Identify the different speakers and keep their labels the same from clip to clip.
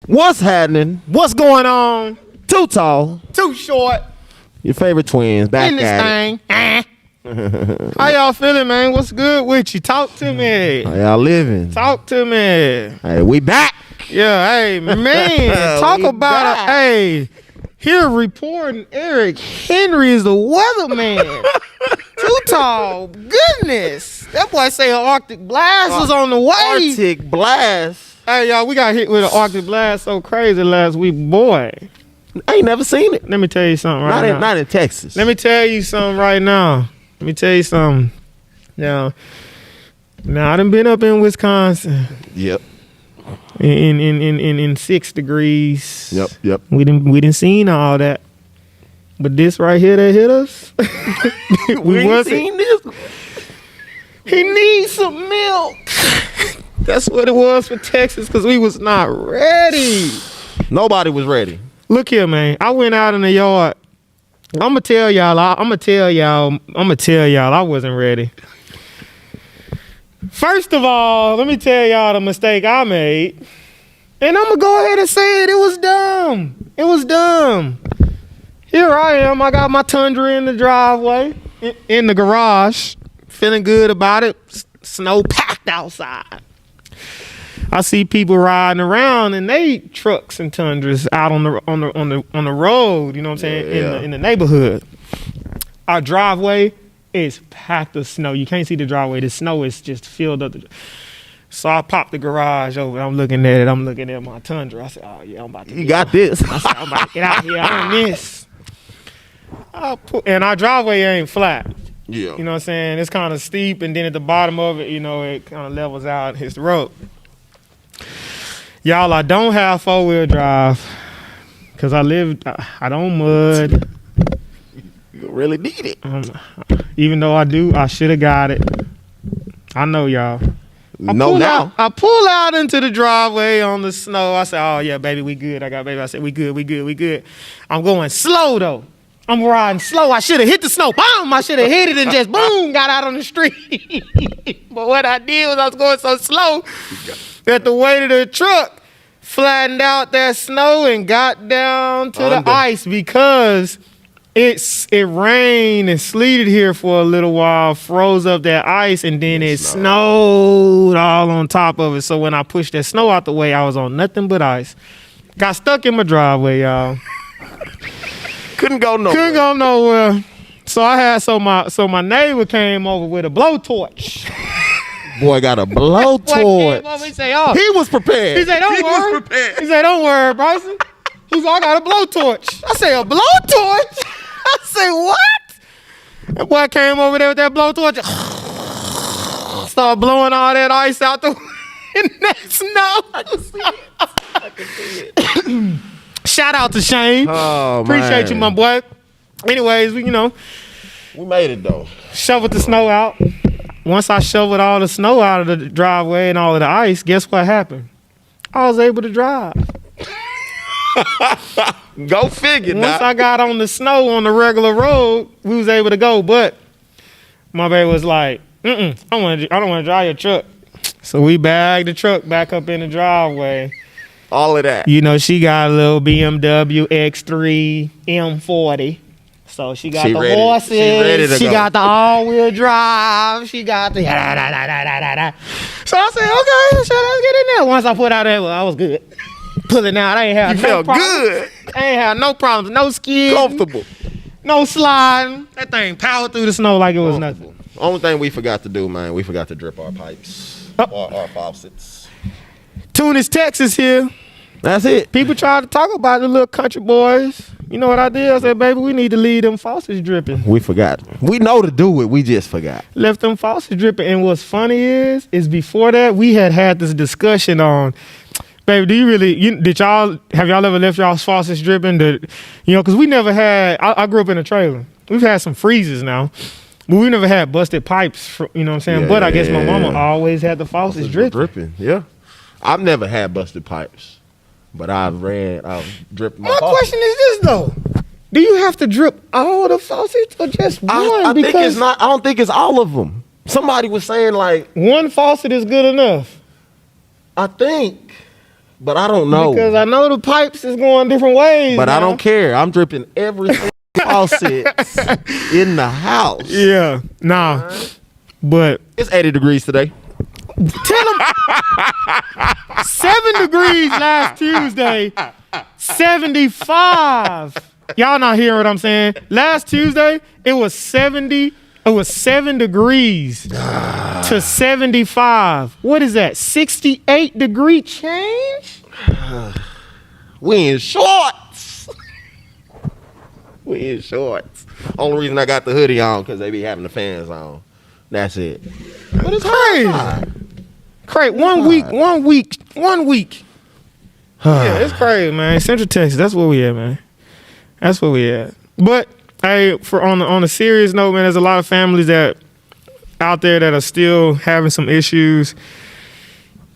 Speaker 1: What's happening?
Speaker 2: What's going on?
Speaker 1: Too tall.
Speaker 2: Too short.
Speaker 1: Your favorite twins back
Speaker 2: In this
Speaker 1: at
Speaker 2: thing. How y'all feeling, man? What's good with you? Talk to me.
Speaker 1: it. How y'all living?
Speaker 2: Talk to me.
Speaker 1: Hey, we back.
Speaker 2: Yeah, hey, man. Talk
Speaker 1: We
Speaker 2: about
Speaker 1: back.
Speaker 2: it. Hey, here reporting Eric Henry is the weatherman. Too tall. Goodness. That boy say an Arctic blast was on the way.
Speaker 1: Arctic blast.
Speaker 2: Hey, y'all, we got hit with an Arctic blast so crazy last week. Boy,
Speaker 1: I ain't never seen it.
Speaker 2: let me tell you something right now.
Speaker 1: Not in Texas.
Speaker 2: Let me tell you something right now. Let me tell you something. Now I done been up in Wisconsin
Speaker 1: Yep.
Speaker 2: in 6 degrees.
Speaker 1: Yep.
Speaker 2: We didn't seen all that. But this right here that hit us,
Speaker 1: We ain't
Speaker 2: wasn't.
Speaker 1: seen this.
Speaker 2: He needs some milk. That's what it was for Texas because we was not ready.
Speaker 1: Nobody was ready.
Speaker 2: Look here, man. I went out in the yard. I'm gonna tell y'all I wasn't ready. First of all, let me tell y'all the mistake I made. And I'm gonna go ahead and say it. It was dumb. It was dumb. Here I am. I got my Tundra in the driveway, in the garage, feeling good about it. Snow packed outside. I see people riding around in they trucks and Tundras out on the road. You know what I'm saying?
Speaker 1: Yeah.
Speaker 2: In the neighborhood. Our driveway is packed of snow. You can't see the driveway. The snow is just filled up. So I popped the garage over. I'm looking at it. I'm looking at my Tundra. I said, "Oh yeah, I'm about to."
Speaker 1: You got this.
Speaker 2: I said, "I'm about to get out here on this." And our driveway ain't flat.
Speaker 1: Yeah.
Speaker 2: You know what I'm saying? It's kind of steep, and then at the bottom of it, you know, it kind of levels out and hits the road. Y'all, I don't have 4-wheel drive because I don't mud.
Speaker 1: You really need it.
Speaker 2: Even though I do, I should have got it. I know y'all. I pull out into the driveway on the snow. I said, "Oh yeah, baby, we good." I said, "We good. I'm going slow though. I'm riding slow. I should have hit the snow. Boom! I should have hit it and just boom, got out on the street. But what I did was I was going so slow that the weight of the truck flattened out that snow and got down to the ice because it rained and sleeted here for a little while, froze up that ice, and then it snowed all on top of it. So when I pushed that snow out the way, I was on nothing but ice. Got stuck in my driveway, y'all.
Speaker 1: Couldn't go nowhere.
Speaker 2: So I had my neighbor came over with a blowtorch.
Speaker 1: Boy got a blowtorch.
Speaker 2: Boy came over and say, "Oh."
Speaker 1: He was prepared.
Speaker 2: He said, "Don't worry."
Speaker 1: prepared.
Speaker 2: He said, "Don't worry, Bryson." He's like, "I got a blowtorch." I say, "A blowtorch?" I say, "What?" That boy came over there with that blowtorch. Started blowing all that ice out the in that snow. I can see it. Shout out to Shane.
Speaker 1: Oh,
Speaker 2: Appreciate
Speaker 1: man.
Speaker 2: you, my boy. Anyways, we
Speaker 1: made it though.
Speaker 2: shoveled the snow out. Once I shoveled all the snow out of the driveway and all of the ice, guess what happened? I was able to drive.
Speaker 1: Go figure.
Speaker 2: Once I got on the snow on the regular road, we was able to go. But my baby was like, I don't want to drive your truck. So we bagged the truck back up in the driveway.
Speaker 1: All of that.
Speaker 2: You know, she got a little BMW X3 M40. So she got
Speaker 1: She
Speaker 2: the
Speaker 1: ready-
Speaker 2: horses.
Speaker 1: she ready to
Speaker 2: She
Speaker 1: go.
Speaker 2: got the all-wheel drive. She got the da-da-da-da-da-da-da. So I said, "Okay, so let's get in there." Once I put out there, I was good. Pulling out, I ain't had
Speaker 1: You
Speaker 2: no
Speaker 1: felt
Speaker 2: problems.
Speaker 1: good.
Speaker 2: I ain't had no problems. No skids.
Speaker 1: Comfortable.
Speaker 2: No sliding. That thing powered through the snow like it was nothing.
Speaker 1: Only thing we forgot to do, man, we forgot to drip our pipes.
Speaker 2: Oh.
Speaker 1: Our faucets.
Speaker 2: Tunis, Texas here.
Speaker 1: That's it.
Speaker 2: People try to talk about the little country boys. You know what I did? I said, "Baby, we need to leave them faucets dripping."
Speaker 1: We forgot. We know to do it. We just forgot.
Speaker 2: Left them faucets dripping. And what's funny is before that, we had this discussion on, baby, have y'all ever left y'all's faucets dripping? Because we never had, I grew up in a trailer. We've had some freezes now, but we never had busted pipes, you know what I'm saying?
Speaker 1: Yeah,
Speaker 2: but I guess my mama
Speaker 1: yeah.
Speaker 2: always had the faucets dripping.
Speaker 1: Dripping, yeah. I've never had busted pipes, but I've dripped my
Speaker 2: My
Speaker 1: faucet.
Speaker 2: question is this, though. Do you have to drip all the faucets or just one?
Speaker 1: I think it's not. I don't think it's all of them. Somebody was saying like
Speaker 2: one faucet is good enough.
Speaker 1: I think But I don't know.
Speaker 2: Because I know the pipes is going different ways.
Speaker 1: But I
Speaker 2: now.
Speaker 1: don't care. I'm dripping every faucet in the house.
Speaker 2: Yeah, nah. But
Speaker 1: It's 80 degrees today.
Speaker 2: tell them 7 degrees last Tuesday, 75. Y'all not hearing what I'm saying? Last Tuesday, it was 70. It was 7 degrees to 75. What is that? 68 degree change?
Speaker 1: We in shorts. We in shorts. Only reason I got the hoodie on because they be having the fans on. That's it. But it's
Speaker 2: Crazy. Crazy. 1 week. Yeah, it's crazy, man. Central Texas, that's where we at, man. That's where we at. But hey, on a serious note, man, there's a lot of families that out there that are still having some issues.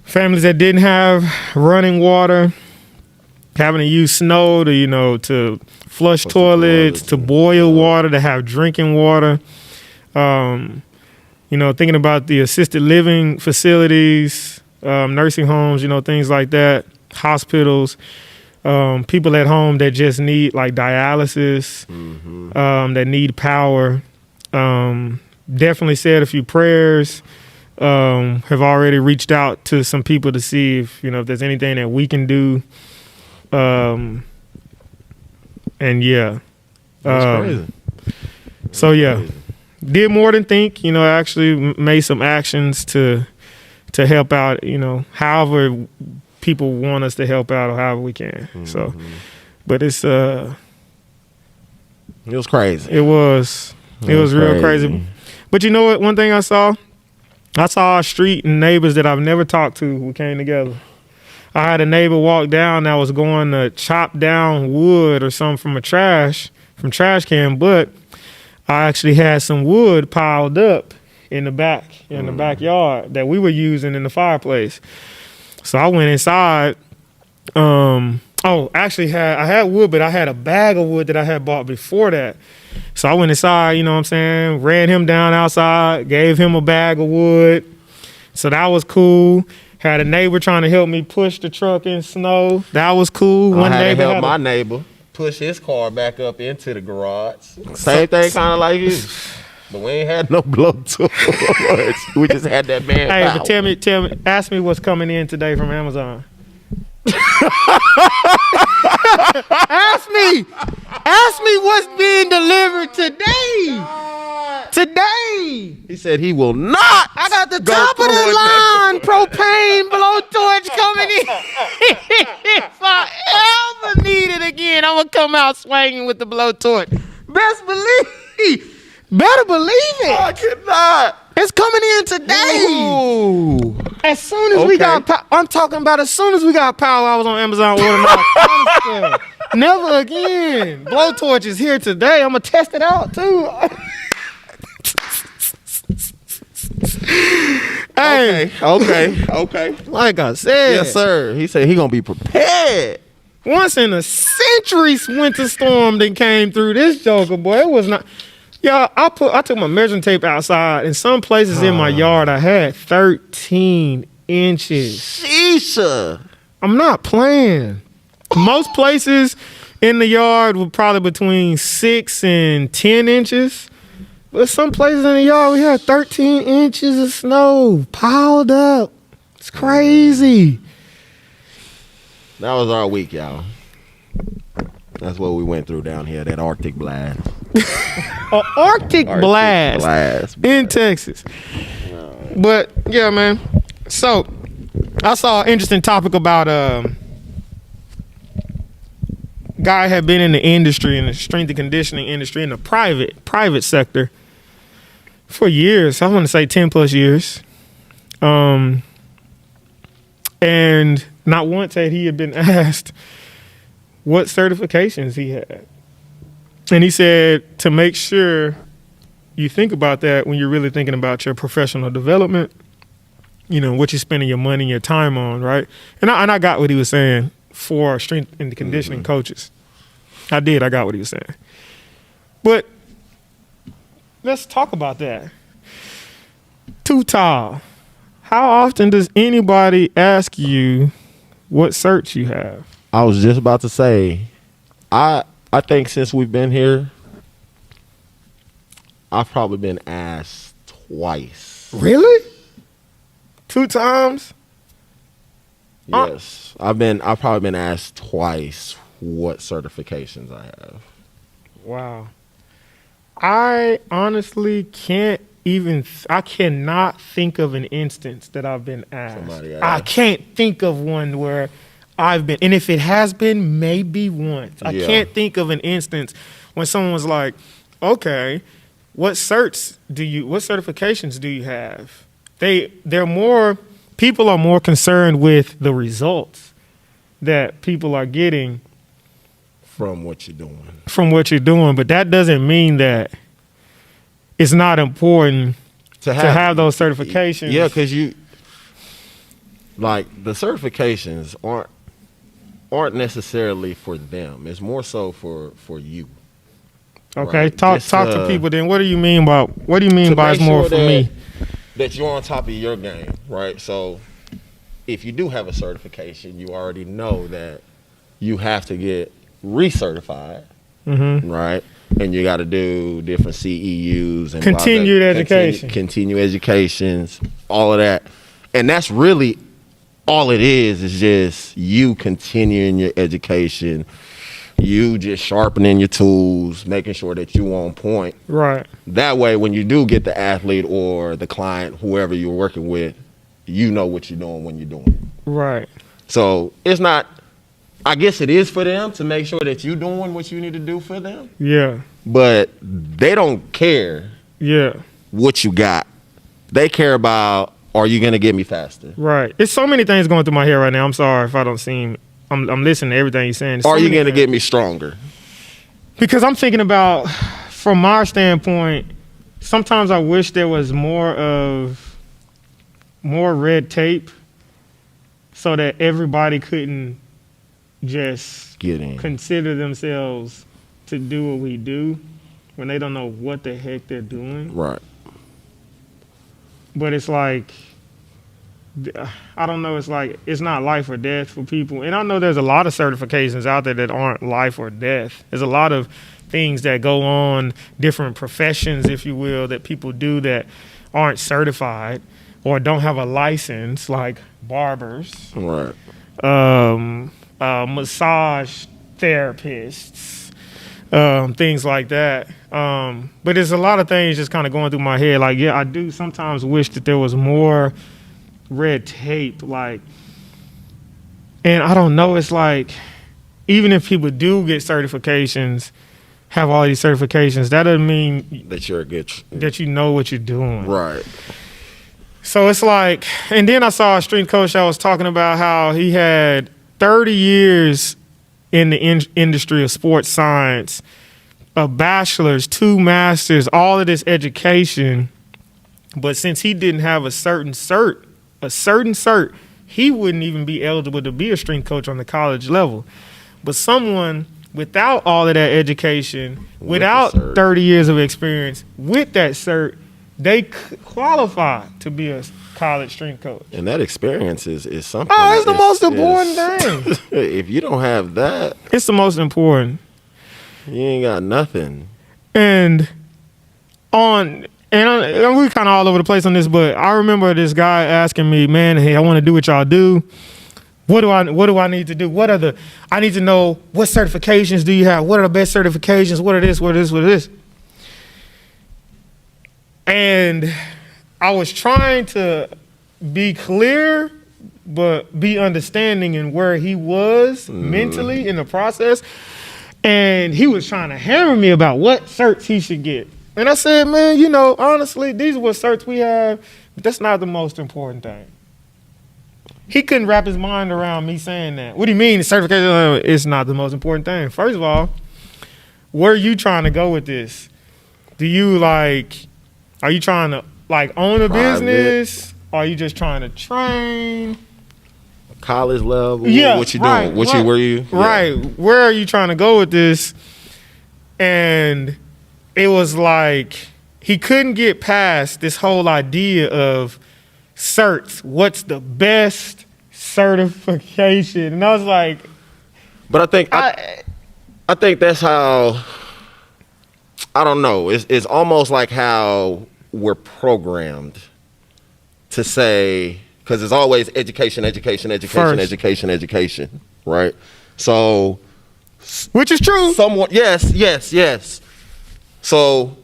Speaker 2: Families that didn't have running water, having to use snow to flush toilets, to boil water, to have drinking water. Thinking about the assisted living facilities, nursing homes, things like that, hospitals, people at home that just need like dialysis, that need power. Definitely said a few prayers. Have already reached out to some people to see if there's anything that we can do. And yeah.
Speaker 1: That's crazy.
Speaker 2: So yeah. Did more than think, actually made some actions to help out, however people want us to help out or however we can. So, but it
Speaker 1: was crazy.
Speaker 2: It was real crazy. But you know what? One thing I saw a street and neighbors that I've never talked to who came together. I had a neighbor walk down that was going to chop down wood or something from trash can, but I actually had some wood piled up in the backyard that we were using in the fireplace. So I went inside. I had wood, but I had a bag of wood that I had bought before that. So I went inside, ran him down outside, gave him a bag of wood. So that was cool. Had a neighbor trying to help me push the truck in snow. That was cool.
Speaker 1: I had to help my neighbor push his car back up into the garage. Same thing kind of like you. But we ain't had no blowtorch. We just had that man
Speaker 2: Hey,
Speaker 1: power.
Speaker 2: but tell me, ask me what's coming in today from Amazon. Ask me what's being delivered today. Today.
Speaker 1: He said he will not.
Speaker 2: I got the top of the line propane blowtorch coming in. If I ever need it again, I'm going to come out swinging with the blowtorch. Better believe it.
Speaker 1: I cannot.
Speaker 2: It's coming in today.
Speaker 1: Ooh.
Speaker 2: As soon as we got power, I'm talking about as soon as we got power, I was on Amazon ordering all kind of stuff. Never again. Blowtorch is here today. I'm going to test it out too. Hey.
Speaker 1: Okay.
Speaker 2: Like I said.
Speaker 1: Yes, sir. He said he gonna be prepared.
Speaker 2: Once in a century winter storm that came through this joker, boy. It was not. Y'all, I took my measuring tape outside. In some places in my yard, I had 13 inches.
Speaker 1: Sheesha.
Speaker 2: I'm not playing. Most places in the yard were probably between 6 and 10 inches. But some places in the yard, we had 13 inches of snow piled up. It's crazy.
Speaker 1: That was our week, y'all. That's what we went through down here, that Arctic blast.
Speaker 2: An Arctic blast in Texas. But, yeah, man. So, I saw an interesting topic about guy had been in the industry, in the strength and conditioning industry, in the private sector for years. I want to say 10 plus years. And not once had he been asked what certifications he had. And he said to make sure you think about that when you're really thinking about your professional development, what you're spending your money and your time on, right? And I got what he was saying for strength and conditioning coaches. I got what he was saying. But let's talk about that. Too tall. How often does anybody ask you what certs you have.
Speaker 1: I was just about to say, I think since we've been here, I've probably been asked twice.
Speaker 2: Really? 2 times?
Speaker 1: Yes. I've probably been asked twice what certifications I have.
Speaker 2: Wow. I honestly can't even, I cannot think of an instance that I've been asked.
Speaker 1: Somebody asked.
Speaker 2: I can't think of one where I've been, and if it has been, maybe once. I
Speaker 1: Yeah.
Speaker 2: can't think of an instance when someone was like, okay, what certifications do you have? People are more concerned with the results that people are getting
Speaker 1: From what you're doing.
Speaker 2: But that doesn't mean that it's not important to have those certifications.
Speaker 1: Yeah, because the certifications aren't necessarily for them. It's more so for you.
Speaker 2: Okay,
Speaker 1: Right.
Speaker 2: talk to people then. What do you mean by it's more for me?
Speaker 1: That you're on top of your game, right? So if you do have a certification, you already know that you have to get recertified, right? And you got to do different CEUs and
Speaker 2: Continued education.
Speaker 1: Continue educations, all of that. And that's really all it is just you continuing your education, you just sharpening your tools, making sure that you on point.
Speaker 2: Right.
Speaker 1: That way, when you do get the athlete or the client, whoever you're working with, you know what you're doing when you're doing it.
Speaker 2: Right.
Speaker 1: So it's not, I guess it is for them to make sure that you're doing what you need to do for them.
Speaker 2: Yeah.
Speaker 1: But they don't care what you got. They care about, are you going to get me faster?
Speaker 2: Right. It's so many things going through my head right now. I'm sorry if I don't seem, I'm listening to everything you're saying.
Speaker 1: Are you going to get me stronger?
Speaker 2: Because I'm thinking about, from our standpoint, sometimes I wish there was more red tape so that everybody couldn't just
Speaker 1: Get in.
Speaker 2: consider themselves to do what we do when they don't know what the heck they're doing.
Speaker 1: Right.
Speaker 2: But it's like, I don't know, it's like, it's not life or death for people. And I know there's a lot of certifications out there that aren't life or death. There's a lot of things that go on, different professions, if you will, that people do that aren't certified or don't have a license, like barbers,
Speaker 1: Right.
Speaker 2: massage therapists, things like that. But there's a lot of things just kind of going through my head. Like, yeah, I do sometimes wish that there was more red tape. Like, and I don't know, it's like, even if people do get certifications, have all these certifications, that doesn't mean
Speaker 1: That you're a good.
Speaker 2: that you know what you're doing.
Speaker 1: Right.
Speaker 2: So it's like, and then I saw a strength coach that was talking about how he had 30 years in the industry of sports science, a bachelor's, 2 masters, all of this education. But since he didn't have a certain cert, he wouldn't even be eligible to be a strength coach on the college level. But someone without all of that education, without 30 years of experience, with that cert, they qualify to be a college strength coach.
Speaker 1: And that experience is something.
Speaker 2: Oh, it's the most important thing.
Speaker 1: If you don't have that,
Speaker 2: It's the most important.
Speaker 1: you ain't got nothing.
Speaker 2: And we kind of all over the place on this, but I remember this guy asking me, man, hey, I want to do what y'all do. What do I need to do? I need to know, what certifications do you have? What are the best certifications? What are this? What are this? And I was trying to be clear, but be understanding in where he was mentally in the process. And he was trying to hammer me about what certs he should get. And I said, man, honestly, these are what certs we have, but that's not the most important thing. He couldn't wrap his mind around me saying that. What do you mean the certification is not the most important thing? First of all, where are you trying to go with this? Are you trying to own a business? Or are you just trying to train?
Speaker 1: College level?
Speaker 2: Yeah.
Speaker 1: What you doing? Where you?
Speaker 2: Right.
Speaker 1: Yeah.
Speaker 2: Where are you trying to go with this? And it was like he couldn't get past this whole idea of certs. What's the best certification, and I was like,
Speaker 1: but I think that's how. I don't know. It's almost like how we're programmed to say, because it's always education, education, right? So,
Speaker 2: which is true.
Speaker 1: Yes. So,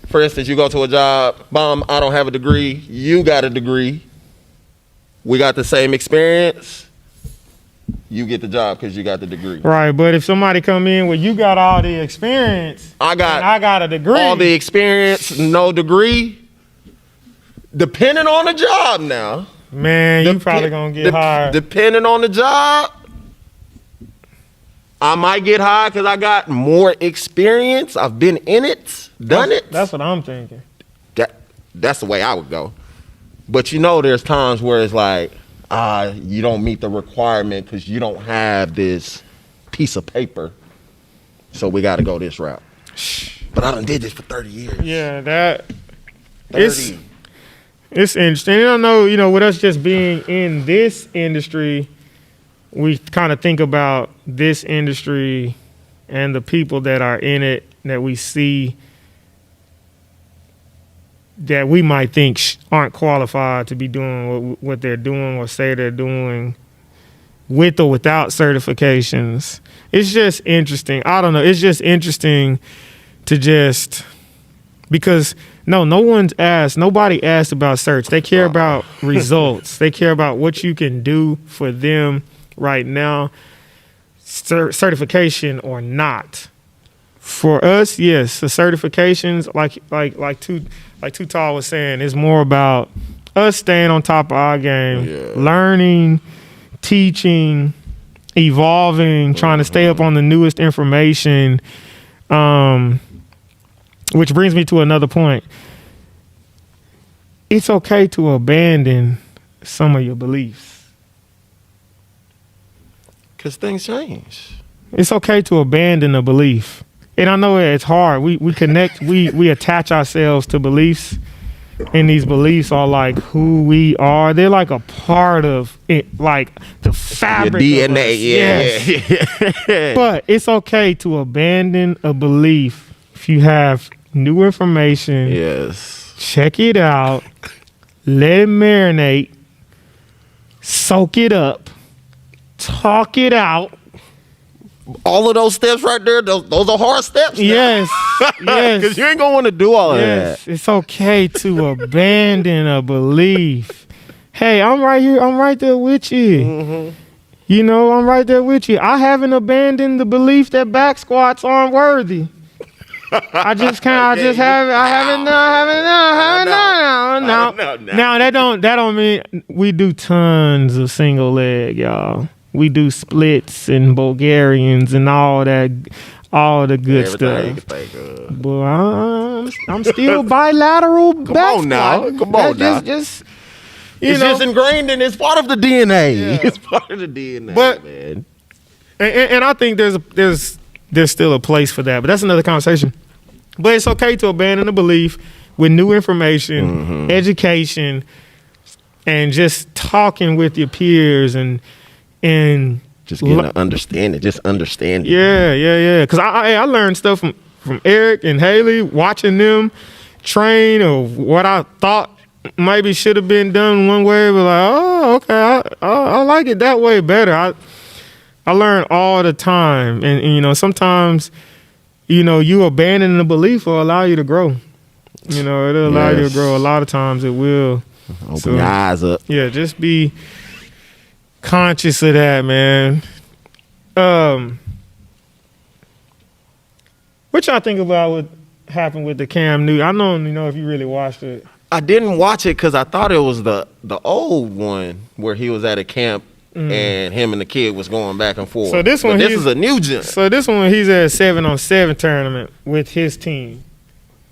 Speaker 1: for instance, you go to a job, Mom, I don't have a degree. You got a degree. We got the same experience. You get the job because you got the degree.
Speaker 2: Right, but if somebody come in where you got all the experience, I got a degree.
Speaker 1: All the experience, no degree. Depending on the job now.
Speaker 2: Man, you probably gonna get hired.
Speaker 1: Depending on the job, I might get hired because I got more experience. I've been in it, done it.
Speaker 2: That's what I'm thinking.
Speaker 1: That's the way I would go. But there's times where it's like, you don't meet the requirement because you don't have this piece of paper. So we got to go this route. But I done did this for 30 years.
Speaker 2: Yeah, 30. It's interesting. I know, with us just being in this industry, we kind of think about this industry and the people that are in it that we see that we might think aren't qualified to be doing what they're doing or say they're doing with or without certifications. It's just interesting. I don't know. It's just interesting to because nobody asked about certs. They care about results. They care about what you can do for them right now, certification or not. For us, yes, the certifications, like Too Tall was saying, is more about us staying on top of our game, learning, teaching, evolving, trying to stay up on the newest information. Which brings me to another point. It's okay to abandon some of your beliefs.
Speaker 1: Because things change.
Speaker 2: It's okay to abandon a belief. And I know it's hard. We connect, we attach ourselves to beliefs, and these beliefs are like who we are. They're like a part of it, like the fabric
Speaker 1: your DNA,
Speaker 2: of us. Yes. But it's okay to abandon a belief if you have new information.
Speaker 1: Yes.
Speaker 2: Check it out. Let it marinate. Soak it up. Talk it out.
Speaker 1: All of those steps right there, those are hard steps.
Speaker 2: Yes. Yes.
Speaker 1: Because you ain't going to want to do all of that.
Speaker 2: It's okay to abandon a belief. Hey, I'm right here. I'm right there with you. Mm-hmm. I'm right there with you. I haven't abandoned the belief that back squats aren't worthy. I just can't. I haven't done. Now that don't mean we do tons of single leg, y'all. We do splits and Bulgarians and all the good stuff. But I'm still bilateral.
Speaker 1: Come on now.
Speaker 2: Just
Speaker 1: it's just ingrained in. It's part of the DNA. Yeah. It's part of the DNA,
Speaker 2: but,
Speaker 1: man.
Speaker 2: And I think there's still a place for that, but that's another conversation. But it's okay to abandon a belief with new information, education, and just talking with your peers and
Speaker 1: just getting an understanding, just understanding.
Speaker 2: Yeah. Because I learned stuff from Eric and Haley, watching them train, or what I thought maybe should have been done one way, but like, oh, okay, I like it that way better. I learn all the time, and sometimes, you abandoning a belief will allow you to grow. It'll allow you to grow. A lot of times it will.
Speaker 1: Open your eyes up.
Speaker 2: Yeah, just be conscious of that, man. What y'all think about what happened with the Cam Newton? I don't know if you really watched it.
Speaker 1: I didn't watch it because I thought it was the old one where he was at a camp and him and the kid was going back and forth.
Speaker 2: So this one,
Speaker 1: this is a new gen.
Speaker 2: So this one, he's at a 7-on-7 tournament with his team.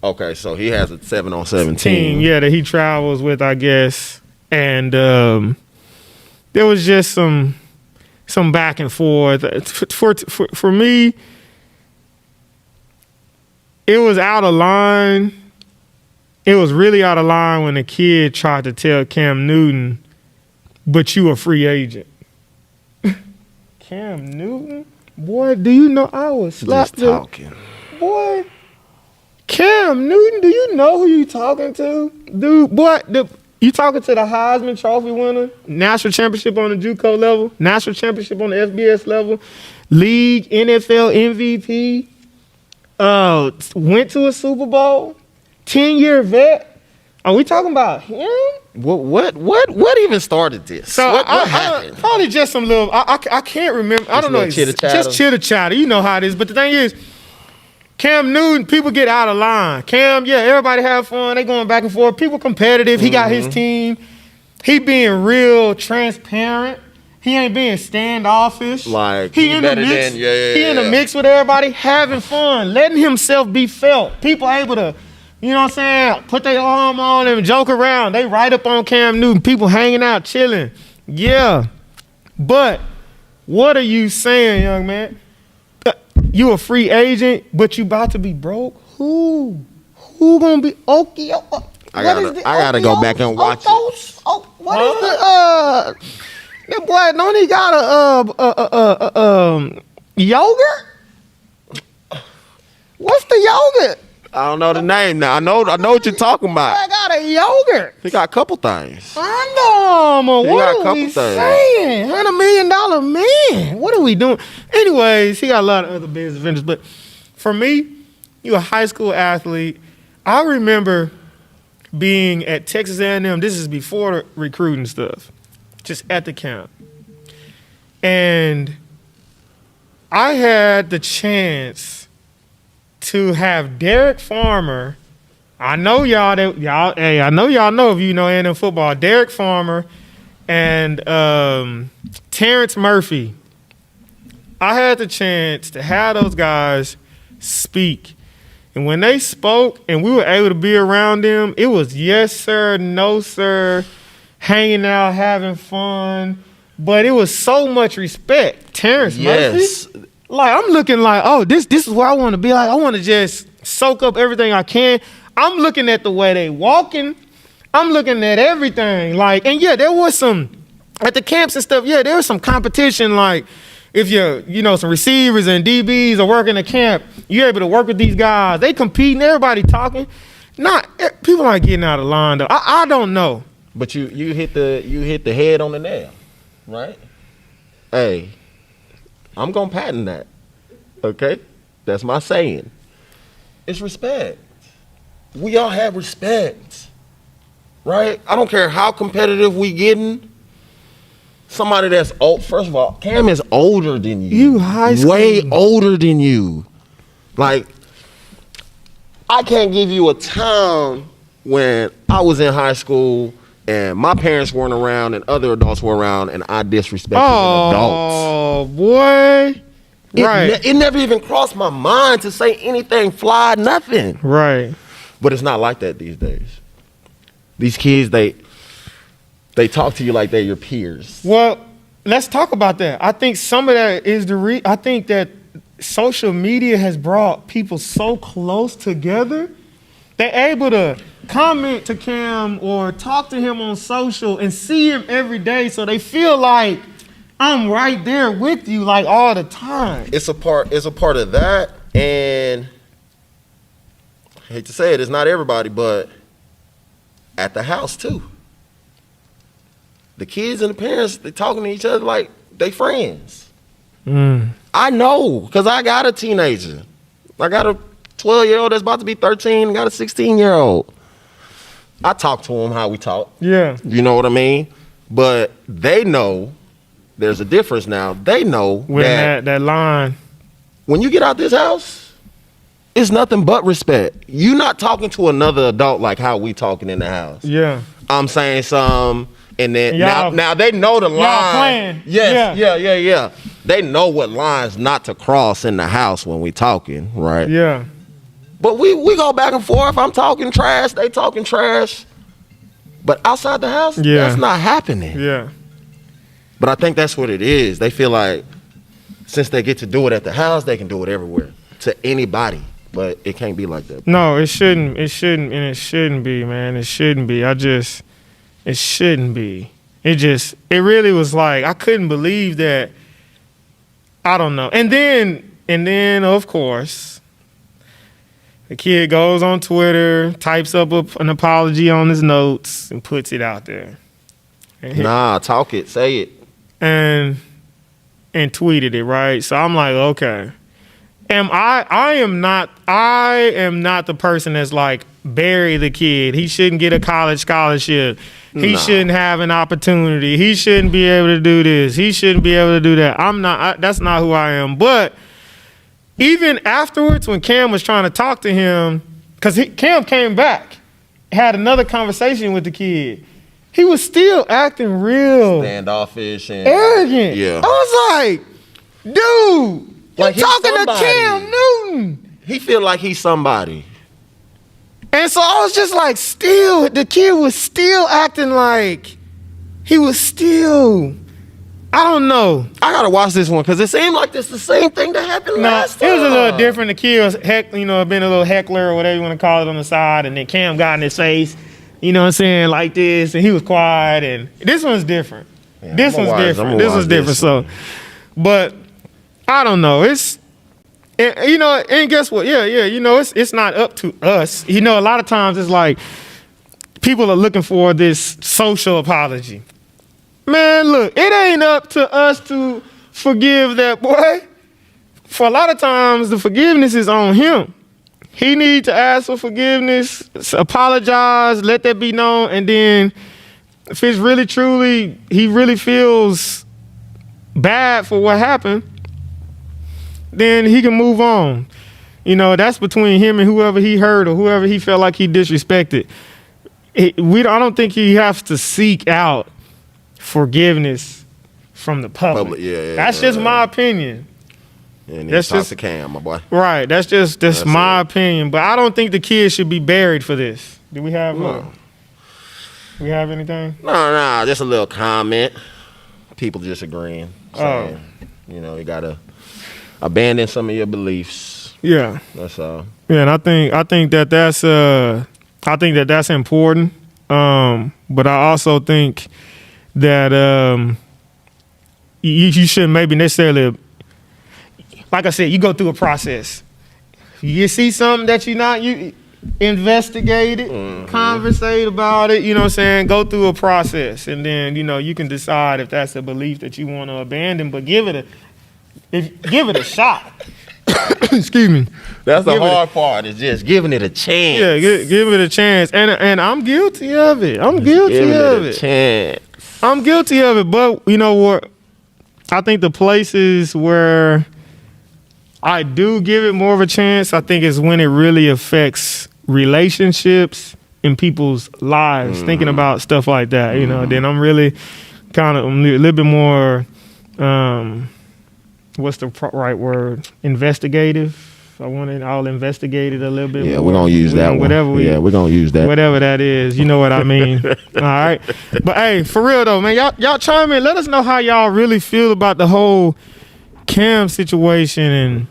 Speaker 1: Okay, so he has a 7-on-7 team.
Speaker 2: Yeah, that he travels with, I guess. And there was just some back and forth. For me, it was out of line. It was really out of line when the kid tried to tell Cam Newton, but you a free agent. Cam Newton? Boy, do you know I was slapped
Speaker 1: Just talking.
Speaker 2: Boy, Cam Newton, do you know who you talking to? Dude, boy, you talking to the Heisman Trophy winner, national championship on the JUCO level, national championship on the FBS level, league, NFL MVP, went to a Super Bowl, 10-year vet. Are we talking about him?
Speaker 1: What even started this?
Speaker 2: So
Speaker 1: what happened?
Speaker 2: Probably just some little. I can't remember. I don't know. Just chitter chatter. You know how it is. But the thing is, Cam Newton, people get out of line. Cam, yeah, everybody have fun. They going back and forth. People competitive. He got his team. He being real transparent. He ain't being standoffish.
Speaker 1: Like
Speaker 2: he in the mix. He in the mix with everybody, having fun, letting himself be felt. People able to. You know what I'm saying? Put their arm on him and joke around. They right up on Cam Newton. People hanging out, chilling. Yeah. But what are you saying, young man? You a free agent, but you about to be broke? Who gonna be okay?
Speaker 1: I gotta go back and watch it.
Speaker 2: What is the that boy don't he got a yogurt? What's the yogurt?
Speaker 1: I don't know the name now. I know what you're talking about.
Speaker 2: I got a yogurt.
Speaker 1: He got a couple things.
Speaker 2: I know, man. What are we saying? $100 million man. What are we doing? Anyways, he got a lot of other business ventures. But for me, you a high school athlete. I remember being at Texas A&M. This is before the recruiting stuff. Just at the camp. And I had the chance to have Derek Farmer. I know y'all know if you know A&M football. Derek Farmer and Terrence Murphy. I had the chance to have those guys speak. And when they spoke and we were able to be around them, it was yes, sir, no, sir, hanging out, having fun. But it was so much respect. Terrence Murphy. Like, I'm looking like, oh, this is where I want to be. Like, I want to just soak up everything I can. I'm looking at the way they walking. I'm looking at everything. Like, and yeah, there was some, at the camps and stuff, yeah, there was some competition. Like, if some receivers and DBs are working at camp, you're able to work with these guys. They competing, everybody talking. People aren't getting out of line, though. I don't know.
Speaker 1: But you hit the head on the nail, right? Hey. I'm going to patent that, okay? That's my saying. It's respect. We all have respect, right? I don't care how competitive we getting. Somebody that's old, first of all, Cam is older than you.
Speaker 2: You high school.
Speaker 1: Way older than you. Like, I can't give you a time when I was in high school and my parents weren't around and other adults were around and I disrespected adults.
Speaker 2: Oh, boy. Right.
Speaker 1: It never even crossed my mind to say anything fly, nothing.
Speaker 2: Right.
Speaker 1: But it's not like that these days. These kids, they talk to you like they're your peers.
Speaker 2: Well, let's talk about that. I think some of that is I think that social media has brought people so close together. They're able to comment to Cam or talk to him on social and see him every day, so they feel like I'm right there with you, like all the time.
Speaker 1: It's a part of that, and I hate to say it's not everybody, but at the house too. The kids and the parents, they talking to each other like they friends. I know, because I got a teenager. I got a 12-year-old that's about to be 13 and got a 16-year-old. I talk to him how we talk.
Speaker 2: Yeah.
Speaker 1: You know what I mean? But they know there's a difference now. They know
Speaker 2: that line.
Speaker 1: When you get out this house, it's nothing but respect. You're not talking to another adult like how we talking in the house.
Speaker 2: Yeah.
Speaker 1: I'm saying some, and then
Speaker 2: y'all,
Speaker 1: now they know the line.
Speaker 2: Y'all playing.
Speaker 1: Yes, yeah. They know what lines not to cross in the house when we talking, right?
Speaker 2: Yeah.
Speaker 1: But we go back and forth. I'm talking trash. They talking trash. But outside the house, that's not happening.
Speaker 2: Yeah.
Speaker 1: But I think that's what it is. They feel like since they get to do it at the house, they can do it everywhere to anybody. But it can't be like that.
Speaker 2: No, it shouldn't. It shouldn't, and it shouldn't be, man. It shouldn't be. It shouldn't be. It really was like, I couldn't believe that. I don't know. And then of course, the kid goes on Twitter, types up an apology on his notes, and puts it out there.
Speaker 1: Nah, talk it, say it.
Speaker 2: And tweeted it, right? So I'm like, okay. I am not the person that's like, bury the kid. He shouldn't get a college scholarship. He shouldn't have an opportunity. He shouldn't be able to do this. He shouldn't be able to do that. That's not who I am. But even afterwards, when Cam was trying to talk to him, because Cam came back, had another conversation with the kid, he was still acting real
Speaker 1: standoffish and
Speaker 2: arrogant.
Speaker 1: Yeah.
Speaker 2: I was like, dude, like you talking to Cam Newton.
Speaker 1: He feel like he's somebody.
Speaker 2: And so I was just like, the kid was still acting like he was still, I don't know.
Speaker 1: I gotta watch this one because it seemed like this the same thing that happened last time.
Speaker 2: It was a little different. The kid was been a little heckler or whatever you want to call it on the side, and then Cam got in his face, you know what I'm saying, like this, and he was quiet. And this one's different.
Speaker 1: Yeah,
Speaker 2: this one's different. So, but I don't know. And guess what? Yeah. It's not up to us. A lot of times it's like people are looking for this social apology. Man, look, it ain't up to us to forgive that boy. For a lot of times, the forgiveness is on him. He needs to ask for forgiveness, apologize, let that be known, and then if it's really truly, he really feels bad for what happened, then he can move on. That's between him and whoever he hurt or whoever he felt like he disrespected. I don't think he has to seek out forgiveness from the public. That's just my opinion.
Speaker 1: And that's just Cam, my boy.
Speaker 2: Right. That's my opinion. But I don't think the kid should be buried for this. Do we have? We have anything?
Speaker 1: No. Just a little comment. People disagreeing. Saying, you gotta abandon some of your beliefs.
Speaker 2: Yeah.
Speaker 1: That's all.
Speaker 2: Yeah, and I think that's important. But I also think that you shouldn't maybe necessarily, like I said, you go through a process. You see something that you investigate it, conversate about it, you know what I'm saying? Go through a process, and then, you can decide if that's a belief that you want to abandon, but give it a shot. Excuse me.
Speaker 1: That's the hard part, is just giving it a chance.
Speaker 2: Yeah, give it a chance. And I'm guilty of it. I'm guilty of it. I'm guilty of it, but you know what? I think the places where I do give it more of a chance, I think, is when it really affects relationships in people's lives, thinking about stuff like that, then I'm really kind of a little bit more, what's the right word? Investigative. I'll investigate it a little bit more.
Speaker 1: Yeah, we're going to use that one. We're going to use that.
Speaker 2: Whatever that is, you know what I mean. All right. But hey, for real though, man, y'all chime in. Let us know how y'all really feel about the whole Cam situation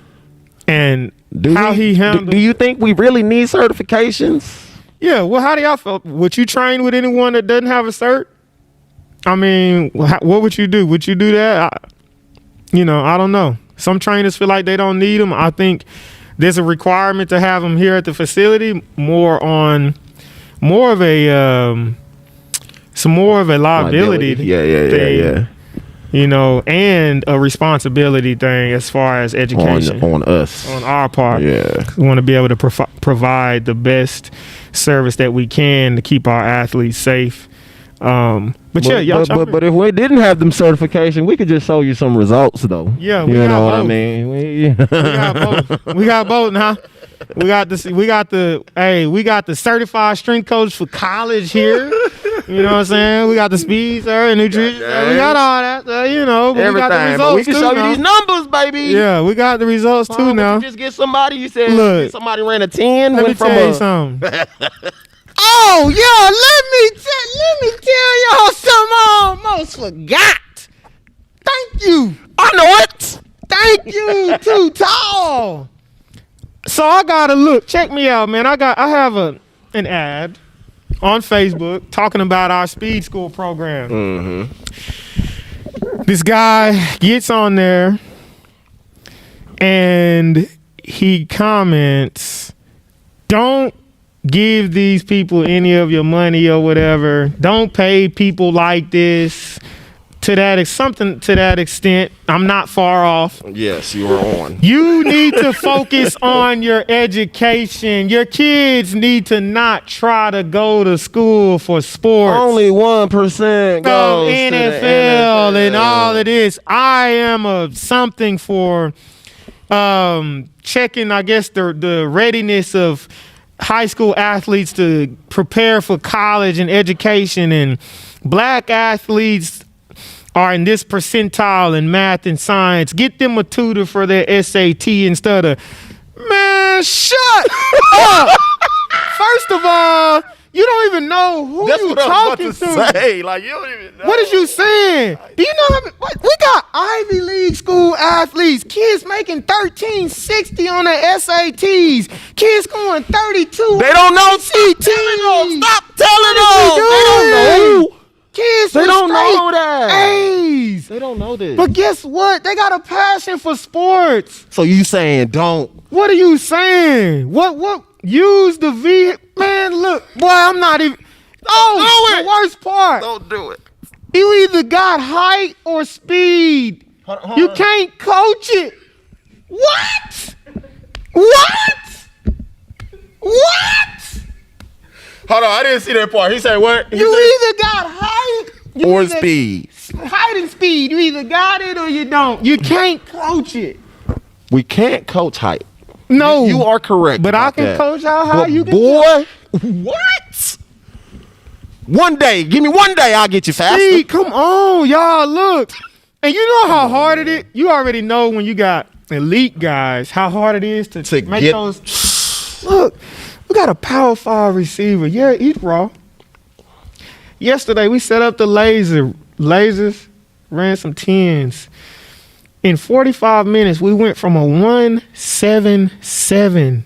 Speaker 2: and how he handled.
Speaker 1: Do you think we really need certifications?
Speaker 2: Yeah. Well, how do y'all feel? Would you train with anyone that doesn't have a cert? I mean, what would you do? Would you do that? I don't know. Some trainers feel like they don't need them. I think there's a requirement to have them here at the facility, more of a liability thing. Yeah. And a responsibility thing as far as education
Speaker 1: on us,
Speaker 2: on our part.
Speaker 1: Yeah,
Speaker 2: we want to be able to provide the best service that we can to keep our athletes safe. But if we didn't have them certification, we could just show you some results though. Yeah, we got both. What I mean? We got both. We got both now. We got the certified strength coach for college here. You know what I'm saying? We got the speed, sir, and nutrition. We got all that, but everything. We got the results but we can show you these numbers, baby. Yeah, we got the results too now.
Speaker 1: You just get somebody. You said somebody ran a 10.
Speaker 2: Let me tell you something. Oh, let me tell y'all something I almost forgot. Thank you.
Speaker 1: I know it.
Speaker 2: Thank you, Too Tall. So I gotta look. Check me out, man. I have an ad on Facebook talking about our speed school program. This guy gets on there and he comments, don't give these people any of your money or whatever. Don't pay people like this. To that extent, I'm not far off.
Speaker 1: Yes, you are on.
Speaker 2: You need to focus on your education. Your kids need to not try to go to school for sports.
Speaker 1: Only 1% goes
Speaker 2: NFL
Speaker 1: to the NFL
Speaker 2: and all of this. I am something for checking, I guess, the readiness of high school athletes to prepare for college and education, and black athletes are in this percentile in math and science. Get them a tutor for their SAT instead of, man, shut up. First of all, you don't even know who you talking to.
Speaker 1: Say. Like, you don't even know.
Speaker 2: What is you saying? Do you know we got Ivy League school athletes, kids making $13.60 on their SATs, kids going 32.
Speaker 1: They don't know.
Speaker 2: CTs.
Speaker 1: Stop telling them. They don't know.
Speaker 2: Kids,
Speaker 1: they don't know that.
Speaker 2: A's.
Speaker 1: They don't know this.
Speaker 2: But guess what? They got a passion for sports.
Speaker 1: So you saying don't?
Speaker 2: What are you saying? What? Use the man. Look, boy, I'm not even. Oh, the worst part.
Speaker 1: Don't do it.
Speaker 2: You either got height or speed. Hold you can't coach it. What?
Speaker 1: Hold on, I didn't see that part. He said what?
Speaker 2: You either got height
Speaker 1: or speed.
Speaker 2: Height and speed. You either got it or you don't. You can't coach it.
Speaker 1: We can't coach height.
Speaker 2: No.
Speaker 1: You are correct.
Speaker 2: But I can coach how high you can
Speaker 1: boy, what? One day. Give me 1 day, I'll get you faster.
Speaker 2: See, come on, y'all, look. And you know how hard it is? You already know when you got elite guys how hard it is to make
Speaker 1: get
Speaker 2: those. Look. We got a Power 5 receiver. Yeah, eat raw. Yesterday, we set up the lasers, ran some 10s. In 45 minutes, we went from a 177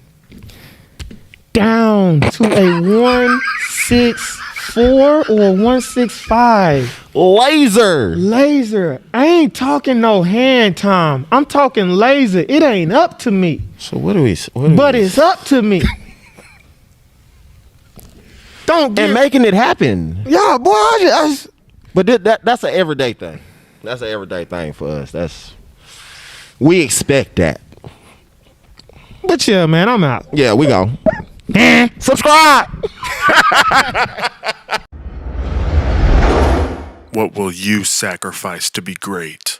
Speaker 2: down to a 164 or 165.
Speaker 1: Laser.
Speaker 2: I ain't talking no hand time. I'm talking laser. It ain't up to me.
Speaker 1: So what do we?
Speaker 2: But it's up to me.
Speaker 1: And making it happen.
Speaker 2: Yeah, boy.
Speaker 1: But that's an everyday thing. That's an everyday thing for us. We expect that.
Speaker 2: But yeah, man, I'm out.
Speaker 1: Yeah, we go. Subscribe.
Speaker 3: What will you sacrifice to be great?